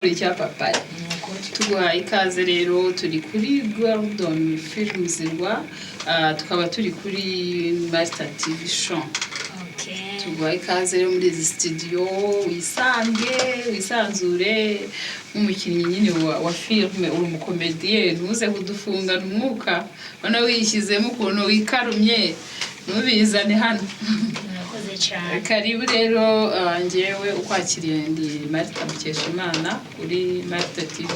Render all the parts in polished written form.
Icya papa tuguha ikaze rero turi kuri Gordon Films Rwa tukaba turi kuri Master TV Show. Tuguha ikaze rero muri izi studio wisanzure nk'umukinnyi nyine wa filme, uri umukomediye, ntuze kudufungana umwuka bana wishyizemo ukuntu wikarumye ntubizane hano. Karibu rero njyewe ukwakiriye ndi Martha Mukeshimana kuri Martha TV,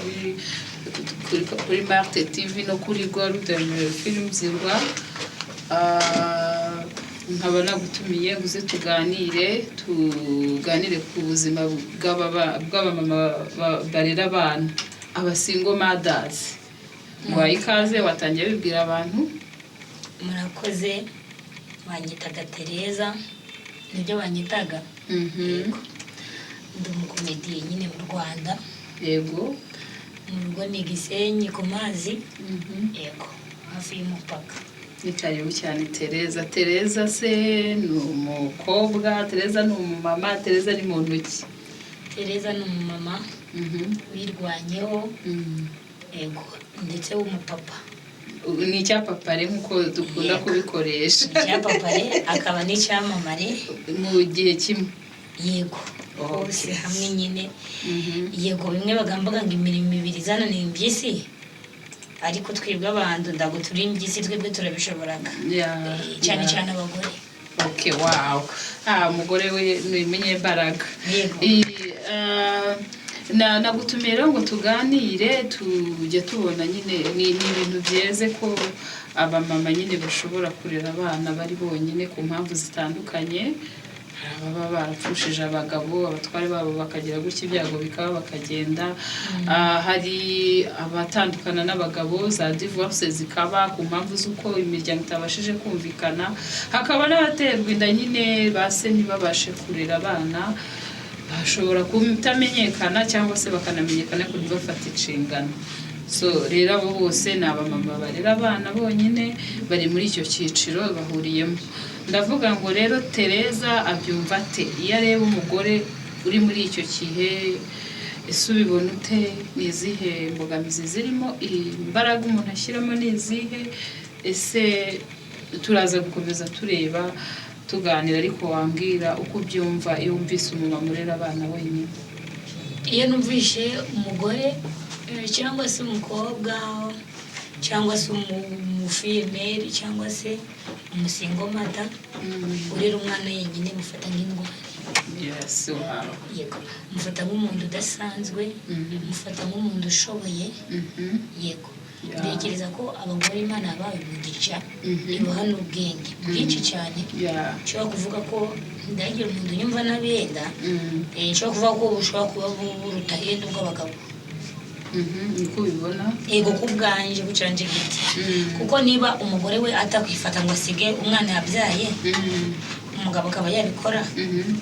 kuri Martha TV no kuri Gordon Films Rwa. Nkaba nagutumiye uze tuganire ku buzima bw'abamama barera abana, abasingo mothers. Ngwa ikaze watangiye bibwira abantu. Murakoze, banyitaga Tereza, nibyo banyitaga. Yego. Ndi umukomediye nyine mu Rwanda. Yego. Mu rugo ni Gisenyi ku mazi. Yego, hafi y'umupaka. Ni karibu cyane Tereza. Tereza se ni umukobwa, Tereza ni umumama, Tereza ni muntu ki? Tereza ni umumama wirwanyeho. Yego, ndetse w'umupapa. Ni icyapapare nk'uko dukunda kubikoresha. Icyapapare akaba n'icyamamare mu gihe kimwe. Yego, hose hamwe nyine. Yego, bimwe bagambaga ngo imirimo ibiri zananiye impyisi, ariko twebwe abantu ndago turi impyisi, twebwe turabishoboraga. Cyane cyane abagore. Okay, wow. Umugore we ni umunyembaraga. Yego. Nagutumira ngo tuganire tujye tubona nyine ni ibintu byeze ko abamama nyine bashobora kurera abana bari bonyine ku mpamvu zitandukanye. Baba barapfushije abagabo, abatware babo bakagira gutya ibyago bikaba bakagenda. Hari abatandukana n'abagabo, za divorce zikaba ku mpamvu z'uko imiryango itabashije kumvikana. Hakaba n'abaterwa inda nyine base ntibabashe kurera abana, bashobora kutamenyekana cyangwa se bakanamenyekana kuri bafata inshingano. So rero abo bose ni abamama barera abana bonyine bari muri icyo cyiciro bahuriyemo. Ndavuga ngo rero Tereza abyumva ate iyo areba umugore uri muri icyo kihe? Ese ubibona ute? Ni izihe mbogamizi zirimo? Imbaraga umuntu ashyiramo ni izihe? Ese turaza gukomeza tureba tuganira, ariko wambwira uko ubyumva iyo wumvise umumama urera abana wenyine. Iyo numvishe umugore cyangwa se umukobwa cyangwa se umufimeri cyangwa se umusingo mata urera umwana yenyine, mufata nk'indwara. Yes, wow. Yego, mufata nk'umuntu udasanzwe, mufata nk'umuntu ushoboye. Yego, ntekereza ko abagore Imana yabaye umugisha, ibaha n'ubwenge bwinshi cyane. Nshobora kuvuga ko ndagira umuntu unyumva n'abenda, nshobora kuvuga ko bushobora kuba buruta henda ubw'abagabo. Niko ubibona? Yego, ku bwanje bucanje giti. Kuko niba umugore we atakwifata ngo asige umwana yabyaye, umugabo akaba yabikora,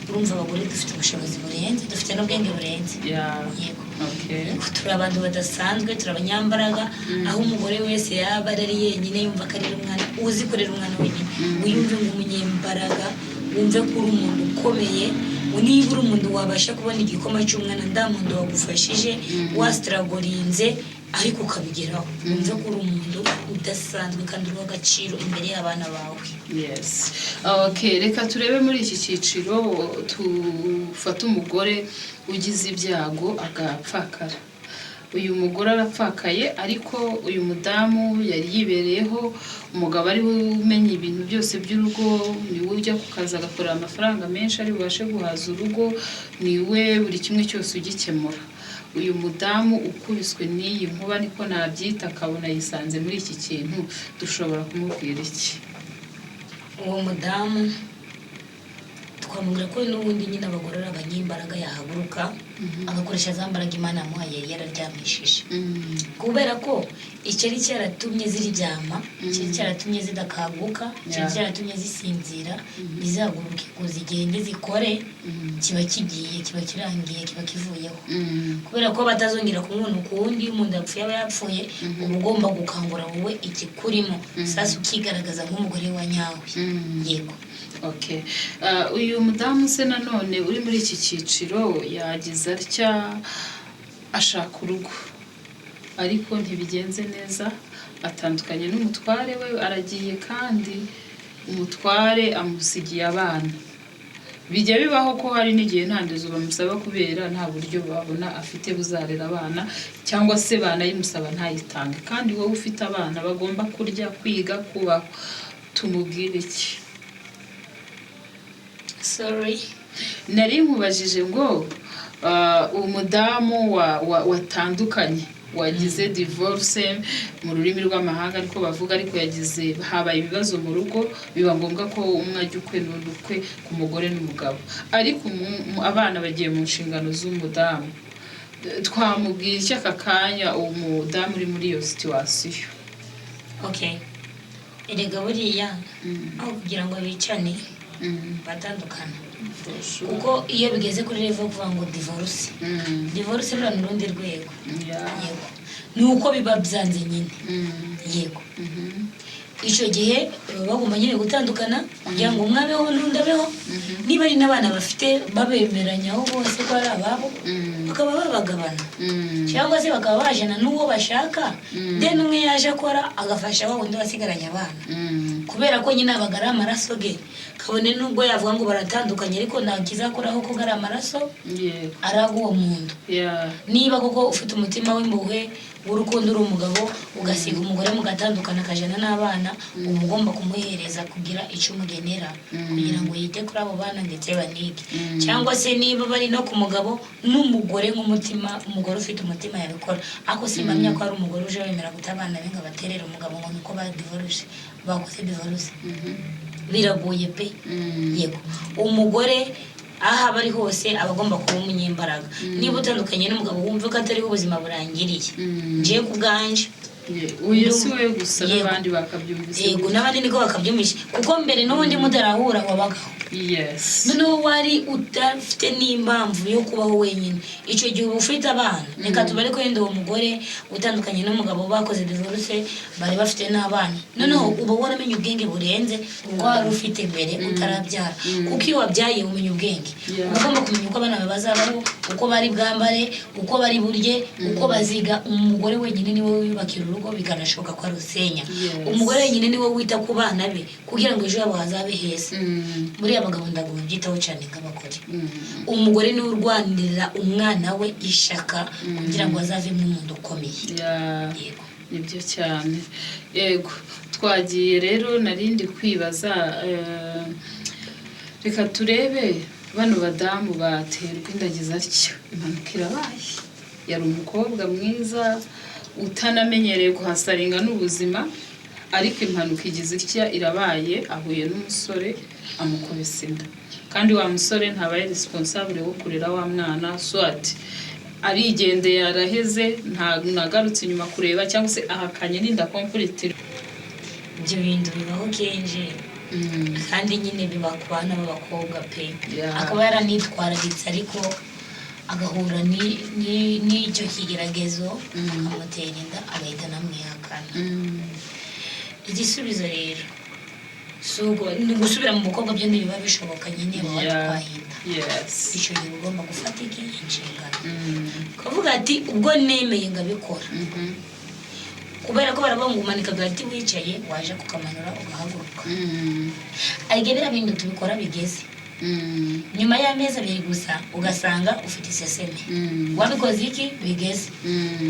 urumva abagore dufite ubushobozi burenze, dufite n'ubwenge burenze. Yego. Okay. Turi abantu badasanzwe, turi abanyambaraga, aho umugore wese yaba ari yenyine yumva ko arera umwana, uzi kurera umwana wenyine, wiyumve ngo umunyembaraga, wumve ko uri umuntu ukomeye. Niba uri umuntu wabasha kubona igikoma cy'umwana, nda muntu wagufashije, wastragorinze ariko ukabigeraho, wumve ko uri umuntu udasanzwe kandi uri w'agaciro imbere y'abana bawe. Yes. Okay, reka turebe muri iki cyiciro tufata umugore ugize ibyago agapfakara. Uyu mugore arapfakaye, ariko uyu mudamu yari yibereyeho, umugabo ari umenya ibintu byose by'urugo, niwe ujya ku kazi agakorera amafaranga menshi ari bubashe guhaza urugo, niwe buri kimwe cyose ugikemura. Uyu mudamu ukubiswe n'iyi nkuba, niko nabyita, akabona yisanze muri iki kintu, dushobora kumubwira iki? Uwo mudamu twamubwira ko n'ubundi nyine abagorora abanyimbaraga yahaguruka agakoresha za mbaraga Imana yamuhaye yararyamishije. Kubera ko icyari cyaratumye ziryama, icyari cyaratumye zidakanguka, icyari cyaratumye zisinzira, bizaguruke ngo zigende zikore, kiba kigiye, kiba kirangiye, kiba kivuyeho. Kubera ko batazongera kumubona ukundi, umuntu yapfuye aba yapfuye, uba ugomba gukangura wowe ikikurimo, sasa ukigaragaza nk'umugore wa nyawe. Yego. Okay. Uyu mudamu se nanone uri muri iki cyiciro yagize atya ashaka urugo ariko ntibigenze neza, atandukanye n'umutware we, aragiye kandi umutware amusigiye abana. Bijya bibaho ko hari n'igihe ntandezo bamusaba kubera nta buryo babona afite buzarera abana, cyangwa se banayimusaba ntayitange, kandi wowe ufite abana bagomba kurya, kwiga, kubaho. Tumubwire iki? Sorry, nari nkubajije ngo umudamu watandukanye wagize divorce mu rurimi rw'amahanga ariko bavuga, ariko yagize habaye ibibazo mu rugo, biba ngombwa ko umwe ajya ukwe n'undi ukwe ku mugore n'umugabo, ariko abana bagiye mu nshingano z'umudamu. Twamubwira iki aka kanya umudamu uri muri iyo situation? okay, erega buriya aho kugira ngo bicane batandukana, kuko iyo bigeze kuri level kuvuga ngo divorce buriya ni urundi rwego. Yego, ni uko biba byanze nyine. Yego, icyo gihe bagomba nyine gutandukana kugira ngo umwe abeho n'undi abeho. Niba ari n'abana bafite babemeranyaho bose ko ari ababo, bakaba babagabana, cyangwa se bakaba bajana n'uwo bashaka, then umwe yaje akora agafasha wa wundi wasigaranye abana, kubera ko nyine abaga ari amaraso ge, kabone nubwo yavuga ngo baratandukanye ariko nta kizakoraho ko ari amaraso araga uwo muntu. Niba koko ufite umutima w'impuhwe w'urukundo uri umugabo ugasiga umugore mugatandukana akajana n'abana, uba ugomba kumuhereza kugira icyo umugenera kugira ngo yite kuri abo bana ndetse banige. Cyangwa se niba bari no ku mugabo n'umugore nk'umutima, umugore ufite umutima yabikora, ako simamya ko ari umugore uje wemera guta abana be ngo abaterere umugabo ngo nuko bakoze divorce. Biragoye pe. Yego, umugore aha bari hose abagomba kuba umunyembaraga. Niba utandukanye n'umugabo wumva ko atariho ubuzima burangiriye, ngiye kubganje uyu si we gusa n'abandi bakabyumvise. Yego, n'abandi niko bakabyumvisha, kuko mbere n'ubundi mutarahura wabagaho. Yes, noneho wari udafite n'impamvu yo kubaho wenyine. Icyo gihe uba ufite abana, reka tubare ko yenda uwo mugore utandukanye n'umugabo bakoze divorce bari bafite n'abana, noneho uba waramenye ubwenge burenze ubwo wari ufite mbere utarabyara. Kuko iyo wabyaye umenya ubwenge, ugomba kumenya uko abana bazabaho, uko bari bwambare, uko bari burye, uko baziga. Umugore wenyine niwe wiyubakira urugo, bikanashoboka ko arusenya. Umugore wenyine niwe wita ku bana be kugira ngo ejo yabo hazabe heza. Muri abagabo ndagomba byitaho cyane nk'abagore. Umugore niwe urwanirira umwana we ishaka kugira ngo azavemo umuntu ukomeye. Yego, nibyo cyane. Yego, twagiye rero narindi kwibaza, reka turebe bano badamu baterwa indagiza atyo, impanuka irabaye. Yari umukobwa mwiza utanamenyereye kuhasaringa n'ubuzima, ariko impanuka igize itya irabaye, ahuye n'umusore amukubise inda, kandi wa musore ntabaye responsable wo kurera wa mwana, swat arigendeye araheze, nagarutse inyuma kureba cyangwa se ahakanye n'inda complete. Ibyo bintu bibaho kenshi, kandi nyine biba ku bana b'abakobwa pe. Akaba yaranitwararitse ariko agahura n'icyo kigeragezo akamutera inda agahita anamwihakana. Igisubizo rero ni gusubira mu mukobwa, byo ntibiba bishoboka nyine watwahita. Icyo gihe ugomba gufata inshingano ukavuga ati ubwo nemeye ngabikora, kubera ko baravuga ngo umanika agati wicaye waje kukamanura ugahaguruka. Ariko biriya bintu tubikora bigeze nyuma y'amezi 2 gusa ugasanga ufite iseseme. Wabikoze iki? Bigeze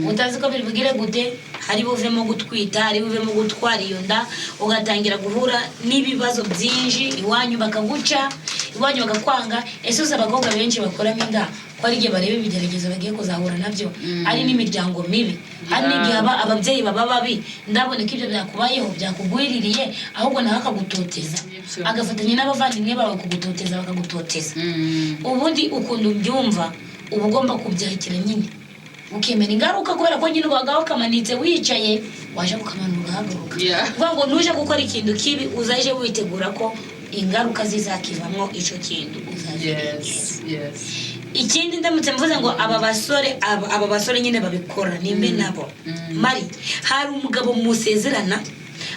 utazi ko biri bugire gute, hari buvemo gutwita, hari buvemo gutwara iyo nda, ugatangira guhura n'ibibazo byinshi, iwanyu bakaguca, iwanyu bagakwanga. Ese uza abakobwa benshi bakoramo inda ko ari igihe barebe ibigeragezo bagiye kuzahura nabyo, ari n'imiryango mibi, hari n'igihe ababyeyi baba babi. Ndabona ko ibyo byakubayeho byakugwiririye, ahubwo nawe akagutoteza, agafatanya n'abavandimwe bawe kugutoteza, bakagutoteza. Ubundi ukuntu byumva uba ugomba kubyakira nyine ukemera ingaruka, kubera ko nyine ubagaho kamanitse wicaye, waje kukamanura ugahaguruka. Kuvuga ngo nuje gukora ikintu kibi uzaje witegura ko ingaruka zizakivamo icyo kintu uzazirinda. Ikindi ndamutse mvuze ngo aba basore nyine babikora nimbe nabo, Mari, hari umugabo musezerana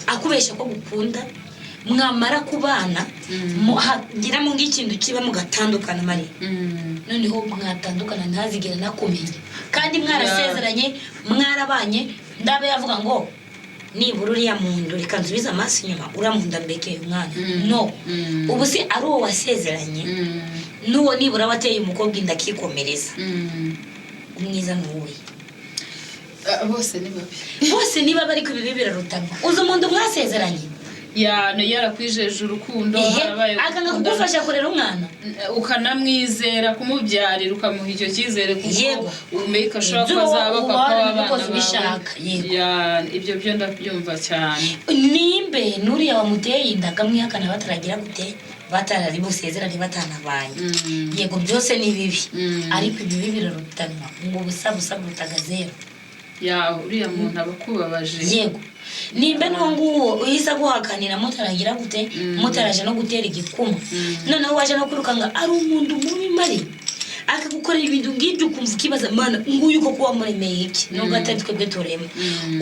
akubesha ko gukunda, mwamara kubana hagira mu ng'ikintu kiba mugatandukana Mari, noneho mwatandukana ntazigera nakumenya, kandi mwarasezeranye mwarabanye ndabe yavuga ngo nibura uriya muntu reka nsubize amaso inyuma uramunda mbekeye umwana no ubu si ari uwo wasezeranye n'uwo nibura wateye umukobwa inda akikomereza umwiza n'uwe bose ni babi bose niba bari kubibi birarutana uzi umuntu mwasezeranye yarakwijeje urukundo akanga kugufasha kurera umwana ukanamwizera kumubyarira ukamuha icyo cyizere kuko umeka ashobora kuba azaba papa w'abana bawe ibyo byo ndabyumva cyane nimbe nuriya wamuteye inda akamwihakana bataragira gute batarari busezerane batanabanye yego byose ni bibi ariko ibibi birarutanwa ngo ubusa butaga zero uriya muntu aba akubabaje yego nimbe n'uwo uhisa guhakanira mutaragira gute mutaraje no gutera igikuma noneho waje no kwirukanga ari umuntu mubi mari akagukorera ibintu ngibyo ukumva ukibaza mana nguyu ko kuba muremeye iki nubwo atari twebwe turema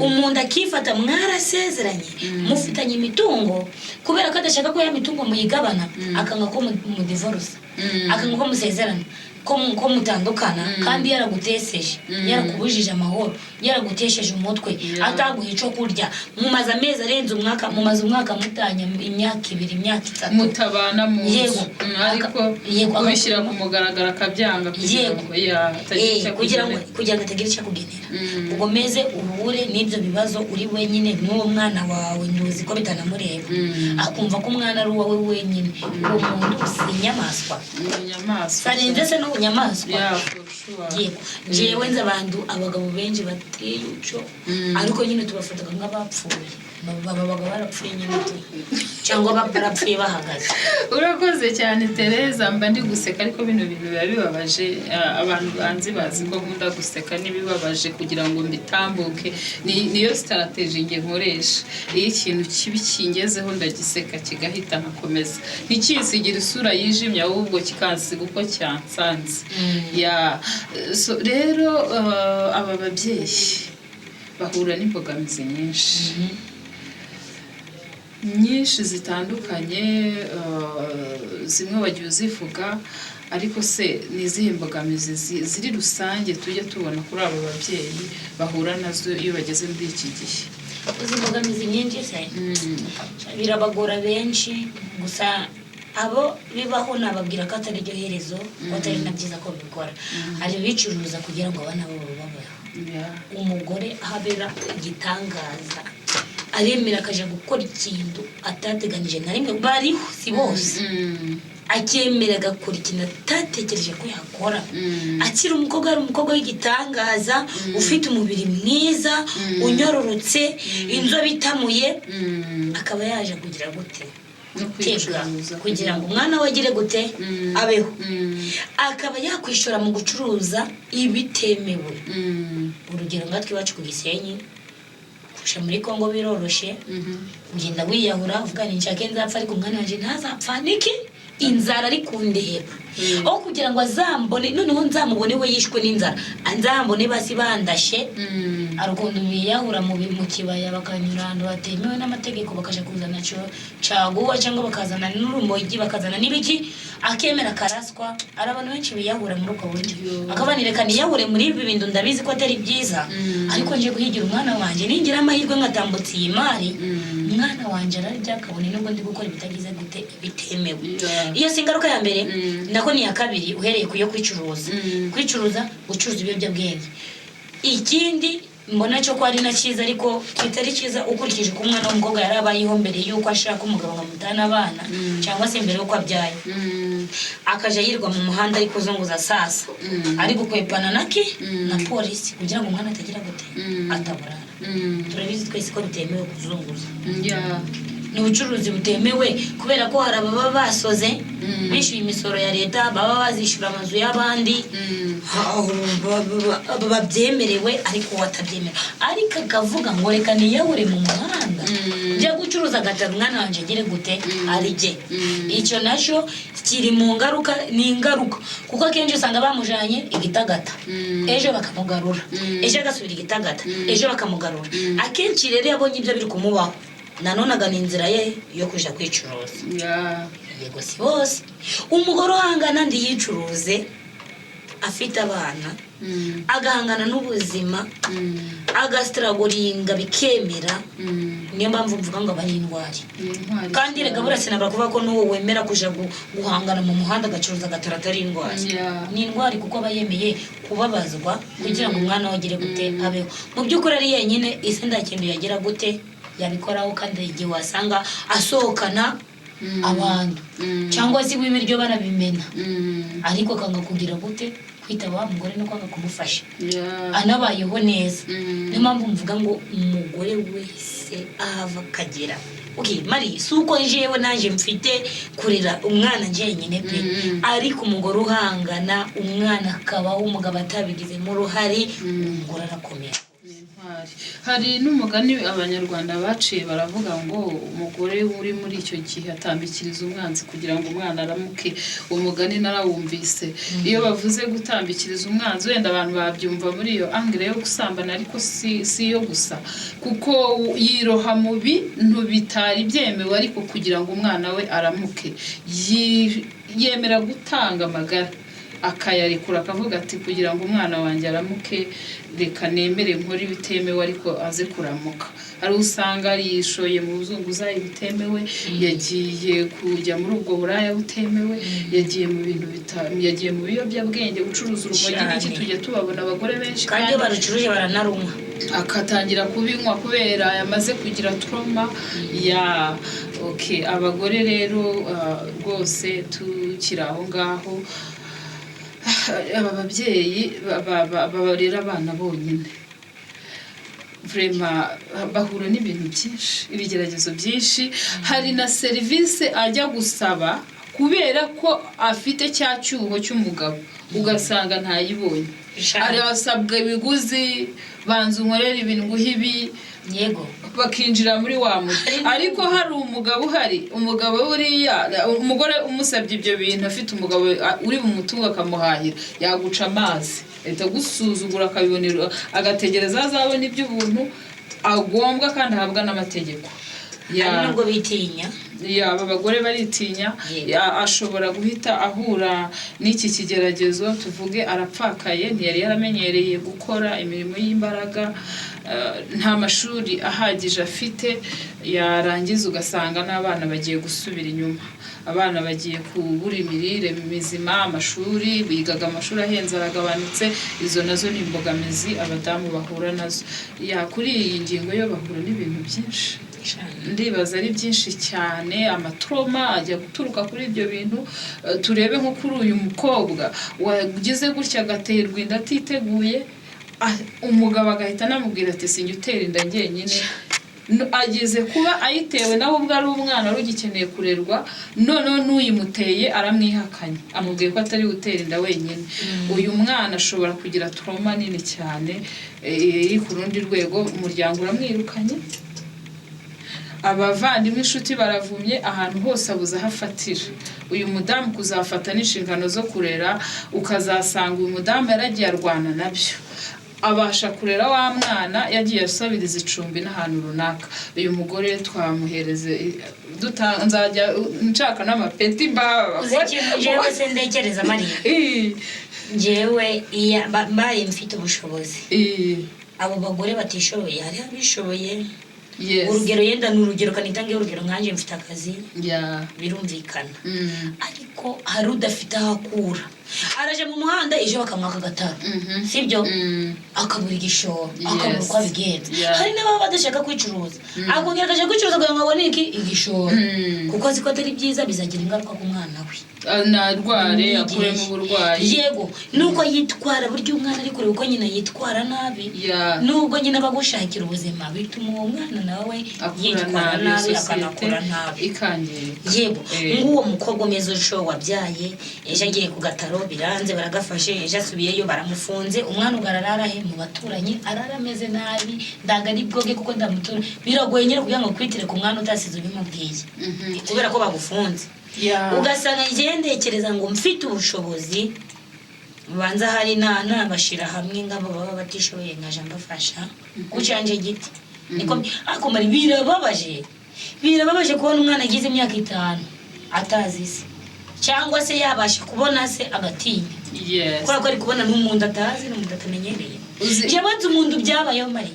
umuntu akifata mwarasezeranye mufitanye imitungo kubera ko adashaka ko ya mitungo muyigabana akanga ko mu divorce akanga ko musezerana ko mutandukana kandi yaragutesheje yarakubujije amahoro yaragutesheje umutwe ataguha ico kurya mumaze amezi arenze umwaka mumaze umwaka mutanya imyaka 2 imyaka 3 mutabana mu ariko kubishyira ku mugaragara akabyanga kugira ngo atagira icyo kugenera ubwo meze uhure n'ibyo bibazo uri wenyine n'uwo mwana wawe ntuzi ko bitanamureba akumva ko umwana ari uwawe wenyine uwo muntu usinyamaswa sarenze se n'ubunyamaswa yego jewe nzi abantu abagabo benshi bateye uco ariko nyine tubafataga nk'abapfuye babaga barapfuye nyine cyangwa barapfuye bahagaze urakoze cyane Tereza mba ndi guseka ariko bino bintu biba bibabaje abantu banzi bazi ko nkunda guseka nibibabaje kugira ngo mbitambuke niyo strategy nge nkoresha iyo ikintu kibi kingezeho ndagiseka kigahita nkakomeza ntikisigira isura yijimye ahubwo kikansiga uko cyansanze so rero aba babyeyi bahura n'imbogamizi nyinshi zitandukanye zimwe wagiye uzivuga ariko se nizihe mbogamizi ziri rusange tujye tubona kuri abo babyeyi bahura nazo iyo bageze muri iki gihe izi mbogamizi nyinshi se birabagora benshi gusa abo bibaho nababwira ko atari ryo herezo ko atari na byiza ko bikora hari bicuruza kugira ngo abana babo babeho umugore habera igitangaza aremera akaje gukora ikintu atateganije na rimwe bariho si bose akemera agakora ikintu atatekereje ko yakora akiri umukobwa ari umukobwa w'igitangaza ufite umubiri mwiza unyororotse inzobe itamuye akaba yaje kugira gute kugira ngo umwana we agire gute abeho akaba yakwishora mu gucuruza ibitemewe urugero ngatwe iwacu ku Gisenyi kusha muri Kongo biroroshe ugenda wiyahura uvuga ni nshake nzapfa ariko umwana wanje ntazapfa niki inzara ari kundeba aho kugira ngo azambone noneho nzamubone we yishwe n'inzara anzambone basi bandashe arukundo biyahura mu kibaya bakanyura ahantu hatemewe n'amategeko bakaje kuzana caguwa cyangwa bakazana n'urumogi bakazana n'ibiki akemera karaswa ari abantu benshi biyahura muri uko buryo akabanireka niyahure muri ibi bintu ndabizi ko atari byiza ariko nje guhigira umwana wanje ningira amahirwe ngatambutse iyi mari umwana wanje ararya kabone nubwo ndi gukora ibitagize gute bitemewe iyo singaruka ya mbere nako ni ya kabiri uhereye kuyo kwicuruza gucuruza ibiyobyabwenge ikindi mbona cyo ko ari na cyiza ariko kitari cyiza ukurikije ko umwana w'umukobwa yarabayeho mbere yuko ashaka umugabo ngamutana abana cyangwa se mbere yuko abyaye akaje yirwa mu muhanda ariko zunguza sasa ari gukwepana naki na polisi kugira ngo umwana atagira gute ataburana turabizi twese ko bitemewe kuzunguza n'ubucuruzi butemewe kubera ko hari ababa basoze bishyuye imisoro ya leta baba bazishyura amazu y'abandi babyemerewe ariko watabyemerewe ariko akavuga ngo reka niyahure mu muhanda njya gucuruza agatara umwana wanje agire gute arije icyo nacyo kiri mu ngaruka ni ingaruka kuko akenshi usanga bamujanye igitagata ejo bakamugarura ejo agasubira igitagata ejo bakamugarura akenshi rero yabonye ibyo biri kumubaho nanone agana inzira ye yo kuja kwicuruza yego si bose umugore uhangana ndi yicuruze afite abana agahangana n'ubuzima agasitaragoringa bikemera niyo mpamvu mvuga ngo aba ari intwari kandi reka burase nabara kuvuga ko n'uwo wemera kuja guhangana mu muhanda agacuruza agatara atari intwari ni intwari kuko aba yemeye kubabazwa kugira ngo umwana we agire gute abeho mu by'ukuri ari yenyine isi nta kintu yagira gute yabikoraho kandi igihe wasanga asohokana abantu cyangwa se ibiryo barabimena ariko kanga kugira gute kwitaba wa mugore no kwanga kumufasha anabayeho neza niyo mpamvu mvuga ngo umugore wese ahava akagera Mari suko jewe naje mfite kurera umwana njyenyine pe ariko umugore uhangana umwana akabaho umugabo atabigize mu ruhari umugore arakomera hari n'umugani abanyarwanda baciye baravuga ngo umugore uri muri icyo gihe atambikiriza umwanzi kugira ngo umwana aramuke umugani narawumvise iyo bavuze gutambikiriza umwanzi wenda abantu babyumva muri iyo angire yo gusambana ariko si yo gusa kuko yiroha mu bintu bitari byemewe ariko kugira ngo umwana we aramuke yemera gutanga amagara akayarekura akavuga ati kugira ngo umwana wanjye aramuke reka nemere nkore bitemewe ariko aze kuramuka ari usanga yishoye mu buzunguzayi bitemewe yagiye kujya muri ubwo buraya butemewe yagiye mu bintu yagiye mu biyobyabwenge gucuruza urumogi n'iki tujya tubabona abagore benshi kandi barucuruje baranarumwa akatangira kubinywa kubera yamaze kugira trauma abagore rero rwose tukiri aho ngaho aba babyeyi babarera abana bonyine vraiment bahura n'ibintu byinshi ibigeragezo byinshi hari na service ajya gusaba kubera ko afite cya cyuho cy'umugabo ugasanga ntayibonye ari asabwa ibiguzi banza unkorera ibintu nguhibi yego bakinjira muri wa muti ariko hari umugabo uriya umugore umusabye ibyo bintu afite umugabo uri bumutunga akamuhahira yaguca amazi leta gusuzugura akabibonera agategereza azabona iby'ubuntu agombwa kandi ahabwa n'amategeko nubwo bitinya aba bagore baritinya ashobora guhita ahura n'iki kigeragezo tuvuge arapfakaye ntiyari yaramenyereye gukora imirimo y'imbaraga nta mashuri ahagije afite yarangiza ugasanga n'abana bagiye gusubira inyuma abana bagiye kubura imirire mizima amashuri bigaga amashuri ahenze aragabanutse izo nazo ni imbogamizi abadamu bahura nazo kuri iyi ngingo yo bahura n'ibintu byinshi ndibaza ari byinshi cyane amatroma ajya guturuka kuri ibyo bintu turebe nko kuri uyu mukobwa wagize gutya agaterwa inda atiteguye umugabo agahita anamubwira ati sinjye utera inda njyenyine ageze kuba ayitewe nawe ubwo ari umwana rugikeneye kurerwa noneho n'uyimuteye aramwihakanye amubwiye ko atari gutera inda wenyine uyu mwana ashobora kugira trauma nini cyane iri ku rundi rwego umuryango uramwirukanye abavandimwe inshuti baravumye ahantu hose abuze ahafatira uyu mudamu kuzafata n'inshingano zo kurera ukazasanga uyu mudamu yaragiye arwana nabyo abasha kurera wa mwana yagiye asabiriza icumbi n'ahantu runaka uyu mugore twamuhereze nzajya nshaka n'amapeti jewe se ndekereza Mariya jewe mbaye mfite ubushobozi abo bagore batishoboye hari abishoboye urugero yenda n'urugero kanitange urugero nkanje mfite akazi birumvikana ariko hari udafite ahakura araje mu muhanda ejo bakamwaka gataro sibyo akabura igishoro akabura uko abigenza hari n'ababa badashaka kwicuruza akongera akaje kwicuruza kugira ngo abone igishoro kuko ziko atari byiza bizagira ingaruka ku mwana we narware akuremo uburwayi yego nuko yitwara buryo umwana ari kure uko nyina yitwara nabi nubwo nyina bagushakira ubuzima bituma uwo mwana nawe yitwara nabi akanakura nabi ikangiye yego nguwo mukobwa umeze usho wabyaye ejo agiye ku gataro biranze baragafashe ejo asubiyeyo baramufunze umwana ugararara he mu baturanyi arara ameze nabi ndaga ari bwoge kuko ndamutura biragoye nyine kugira ngo kwitire ku mwana utasize ubimubwiye kubera ko bagufunze ugasanga ngendekereza ngo mfite ubushobozi banza hari nabashira hamwe ngabo baba batishoboye nkaje mbafasha kucanje giti niko akomari birababaje kubona umwana agize imyaka 5 atazi se cyangwa se yabasha kubona se agatinya Yes. kubera ko ari kubona n'umuntu atazi n'umuntu atamenyereye Uzi- jewe nzi umuntu byabayeho mari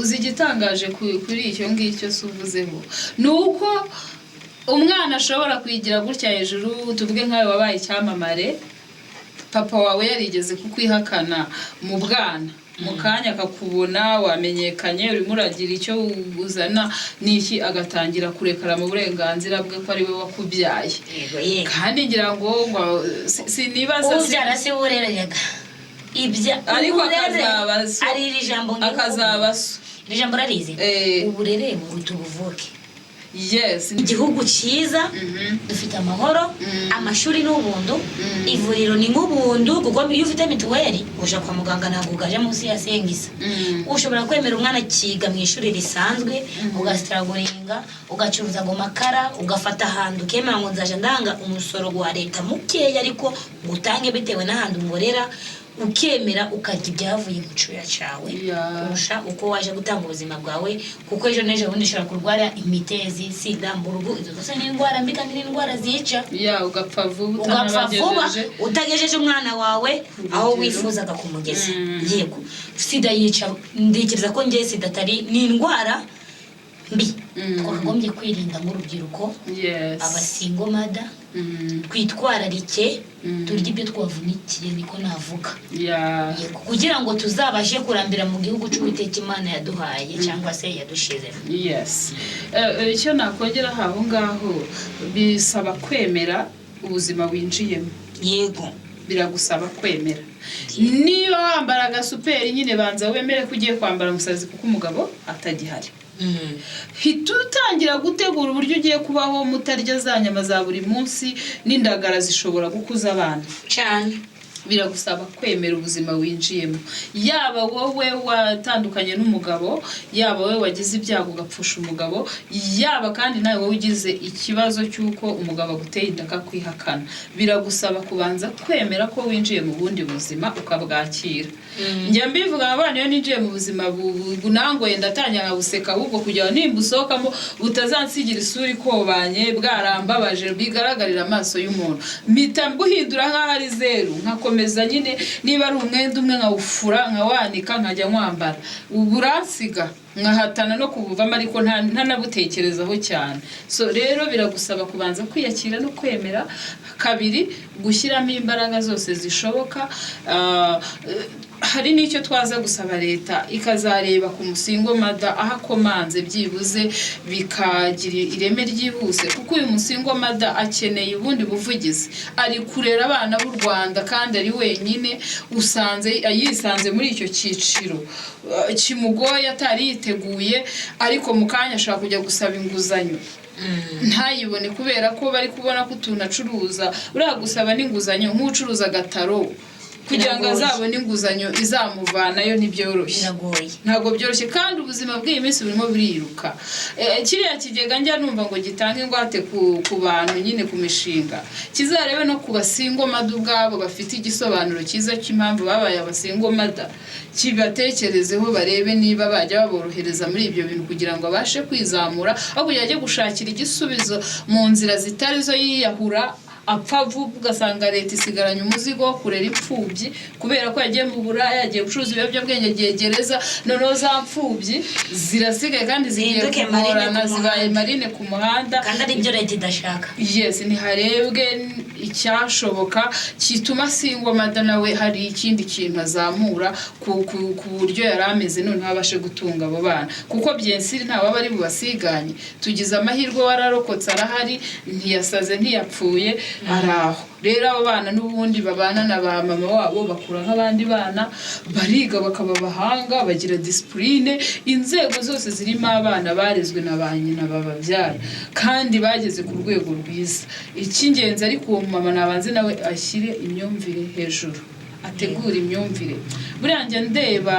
uzi igitangaje kuri icyo ngicyo se uvuzeho ni uko umwana ashobora kwigira gutya hejuru, tuvuge nk'ayo wabaye icyamamare, papa wawe yarigeze kukwihakana mu bwana, mu kanya akakubona wamenyekanye urimo uragira icyo uzana n'iki, agatangira kurekara mu burenganzira bwe ko ari we wakubyaye. Kandi ngira ngo sinibaza ubyara se ureraga ibya ariko akazabaso ari iri jambo akazabaso iri jambo rarize uburere buruta ubuvuke. Yes, igihugu cyiza, dufite amahoro, amashuri n'ubuntu, ivuriro ni nk'ubuntu, kuko iyo ufite mituweli uja kwa muganga ntabwo ugaje munsi ya sengisa. Ushobora kwemera umwana akiga mu ishuri risanzwe, ugasitaraguringa, ugacuruza ngo makara, ugafata ahantu ukemera ngo nzaje ndanga umusoro wa leta mukeya ariko utange bitewe n'ahantu umurera, ukemera ukarya ibyavuye mu cuya cyawe kurusha uko waje gutanga ubuzima bwawe, kuko ejo n'ejo bundi ushobora kurwara imitezi, sida, mburugu, izo zose ni indwara mbi kandi ni indwara zica. ugapfa vuba utagejeje umwana wawe aho wifuzaga kumugeza. Yego sida yica, ndikiriza ko ngiye sida atari ni indwara mbi twakagombye kwirinda nk'urubyiruko, abasingo mada, twitwararike, turya ibyo twavunikiye, niko navuga, kugira ngo tuzabashe kurambira mu gihugu cy'Uwiteka Imana yaduhaye cyangwa se yadushizemo. Icyo nakongera aho ngaho, bisaba kwemera ubuzima winjiyemo. Yego, biragusaba kwemera. Niba wambara agasuperi nyine banza wemere ko ugiye kwambara musazi kuko umugabo atagihari. Hita utangira gutegura uburyo ugiye kubaho mutarya za nyama za buri munsi, n'indagara zishobora gukuza abana cyane. Biragusaba kwemera ubuzima winjiyemo, yaba wowe watandukanye n'umugabo, yaba wowe wagize ibyago ugapfusha umugabo, yaba kandi nawe wowe ugize ikibazo cy'uko umugabo aguteye inda akakwihakana. Biragusaba kubanza kwemera ko winjiye mu bundi buzima ukabwakira. Njya mbivuga abana, iyo ninjiye mu buzima bunangoye ndatangira nkabuseka, ahubwo kugira ngo nimba usohokamo utazansigira isura ikobanye, bwarambabaje bigaragarira amaso y'umuntu, mpita mbuhindura nk'aho ari zeru, nkakomeza nyine niba ari umwenda umwe nkawufura nkawanika nkajya nkwambara, uburansiga nkahatana no kubuvamo ariko ntanabutekerezaho cyane. So rero biragusaba kubanza kwiyakira no kwemera. Kabiri, gushyiramo imbaraga zose zishoboka. Hari n'icyo twaza gusaba leta ikazareba ku musingo mada aho akomanze byibuze bikagira ireme ryihuse, kuko uyu musingo mada akeneye ubundi buvugizi. Ari kurera abana b'u Rwanda kandi ari wenyine, yisanze muri icyo cyiciro kimugoye, atari yiteguye, ariko mu kanya ashaka kujya gusaba inguzanyo ntayibone kubera ko bari kubona ko utuntu acuruza. Uriya gusaba n'inguzanyo nk'ucuruza agataro kugira ngo azabone inguzanyo izamuvanayo ntibyoroshye, ntabwo byoroshye, kandi ubuzima bw'iyi minsi burimo buriruka. Kiriya kigega njya numva ngo gitange ingwate ku bantu nyine ku mishinga, kizarebe no ku basingo mada ubwabo bafite igisobanuro cyiza cy'impamvu babaye abasingo mada, kibatekerezeho barebe niba bajya baborohereza muri ibyo bintu kugira ngo abashe kwizamura, aho kugira ajye gushakira igisubizo mu nzira zitari zo yiyahura apfa vuba, ugasanga leta isigaranye umuzigo wo kurera imfubyi kubera ko yagiye mu buraya, yagiye gucuruza ibiyobyabwenge, yagiye gereza, noneho za mfubyi zirasigaye kandi zigiye kugorana, zibaye marine ku muhanda, kandi ari byo leta idashaka. Ntiharebwe icyashoboka kituma singo mada nawe hari ikindi kintu azamura ku buryo yari ameze, noneho abashe gutunga abo bana, kuko byensiri nta waba ari bubasiganye. Tugize amahirwe wararokotse, arahari, ntiyasaze ntiyapfuye, araho. Rero abo bana n'ubundi babana na ba mama wabo bakura nk'abandi bana, bariga bakaba abahanga, bagira disipurine. Inzego zose zirimo abana barezwe na ba nyina bababyara kandi bageze ku rwego rwiza. Icy'ingenzi ariko uwo mama nabanze nawe ashyire imyumvire hejuru, ategura imyumvire. Buriya njya ndeba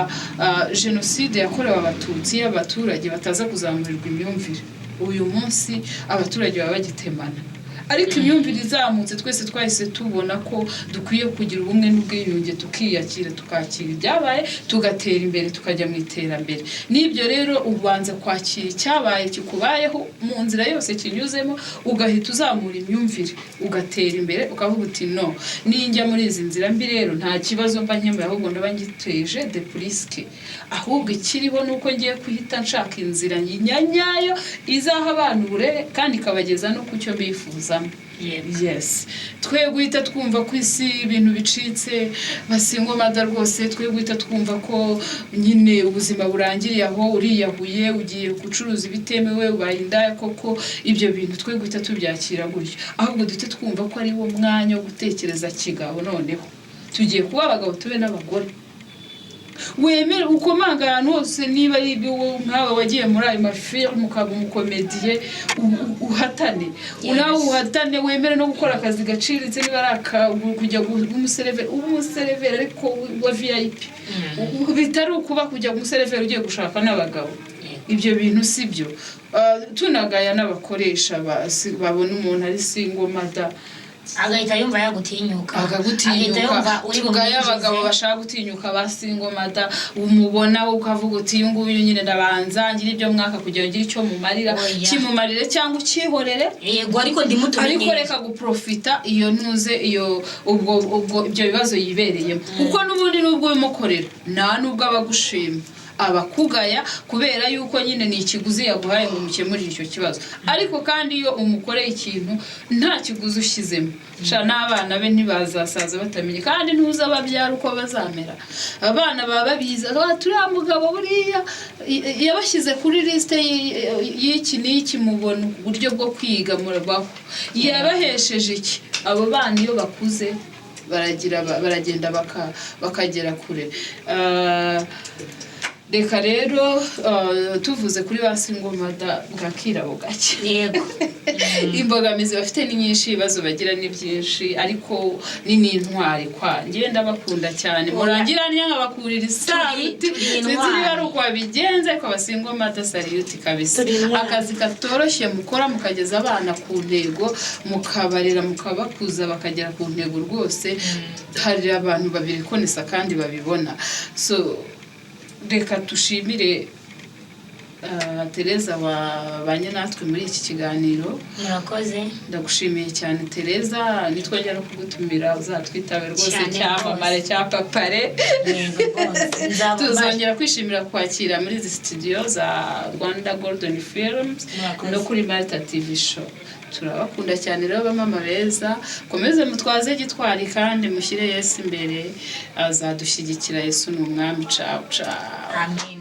jenoside yakorewe abatutsi y'abaturage bataza kuzamurirwa imyumvire, uyu munsi abaturage baba bagitemana. ariko imyumvire izamutse twese twahise tubona ko dukwiye kugira ubumwe n'ubwiyunge tukiyakira tukakira ibyabaye tugatera imbere tukajya mu iterambere. N'ibyo rero ubanza kwakira icyabaye kikubayeho mu nzira yose kinyuzemo, ugahita uzamura imyumvire ugatera imbere ukavuga uti no, ninjya muri izi nzira mbi rero nta kibazo mba nkemuye, ahubwo ndaba ngiteje de puriske, ahubwo ikiriho nuko ngiye kuhita nshaka inzira nyayo izaha abantu uburere kandi ikabageza no ku cyo bifuzamo. Yes, twe guhita twumva ko isi ibintu bicitse basingomada rwose, twe guhita twumva ko nyine ubuzima burangiriye aho, uriyahuye ugiye gucuruza ibitemewe ubaye indaya koko, ibyo bintu twe guhita tubyakira gutyo, ahubwo duhita twumva ko ari wo mwanya wo gutekereza kigabo, noneho tugiye kuba abagabo tube n'abagore. Wemere ukomanga ahantu hose, niba ari nkawe wagiye muri ayo mafilm ukaba umukomediye uhatane, nawe uhatane, wemere no gukora akazi gaciriritse, niba ari kujya umusereveri ariko wa VIP, bitari ukuba kujya umusereveri ugiye gushaka n'abagabo. Ibyo bintu sibyo. Tunagaya n'abakoresha babona umuntu ari singomada agahita yumva yagutinyuka, tugaya abagabo bashaka gutinyuka basingomada, umubona ukavuga uti uyu nguyu nyine ndabanza ngira ibyo mwaka kugira ngire icyo mumarira, kimumarire cyangwa ukihorere. Yego, ariko ndimutumenye, ariko reka guprofita iyo ntuze iyo ubwo ibyo bibazo yibereyemo, kuko n'ubundi nubwo bimukorera nta nubwo abagushima, abakugaya kubera yuko nyine ni ikiguzi yaguhaye ngo mukemurire icyo kibazo. Ariko kandi iyo umukoreye ikintu nta kiguzi ushyizemo, n'abana be ntibazasaza batamenye, kandi ntuza babyara uko bazamera. Abana baba babizi, turiya mugabo buriya yabashyize kuri liste y'iki n'iki, mubona uburyo bwo kwiga murabaho, yabahesheje iki. Abo bana iyo bakuze baragenda bakagera kure. Reka rero tuvuze kuri basingomada bwakira bugake. Yego. Imbogamizi bafite ni nyinshi, ibibazo bagira ni byinshi, ariko ni n'intwari kwa ngenda bakunda cyane. Murangira nyabakurira isaruti, sinzi ari uko babigenze ko basingomada saluti kabisa. Akazi katoroshye mukora mukageza abana ku ntego, mukabarera mukabakuza bakagera ku ntego rwose. Hari abantu babiri konesa kandi babibona. So reka tushimire Tereza wabanye natwe muri iki kiganiro. Murakoze. Ndagushimiye cyane Tereza, nitwongera no kugutumira uzatwitabe rwose cyamamare cya papare. Tuzongera kwishimira kwakira muri izi studio za Rwanda Golden Films no kuri Malta TV show. Turabakunda cyane rero bamama beza, komeze mutwaze gitwari kandi mushyire Yesu imbere, azadushyigikira. Yesu ni umwami. Ciao ciao. Amen.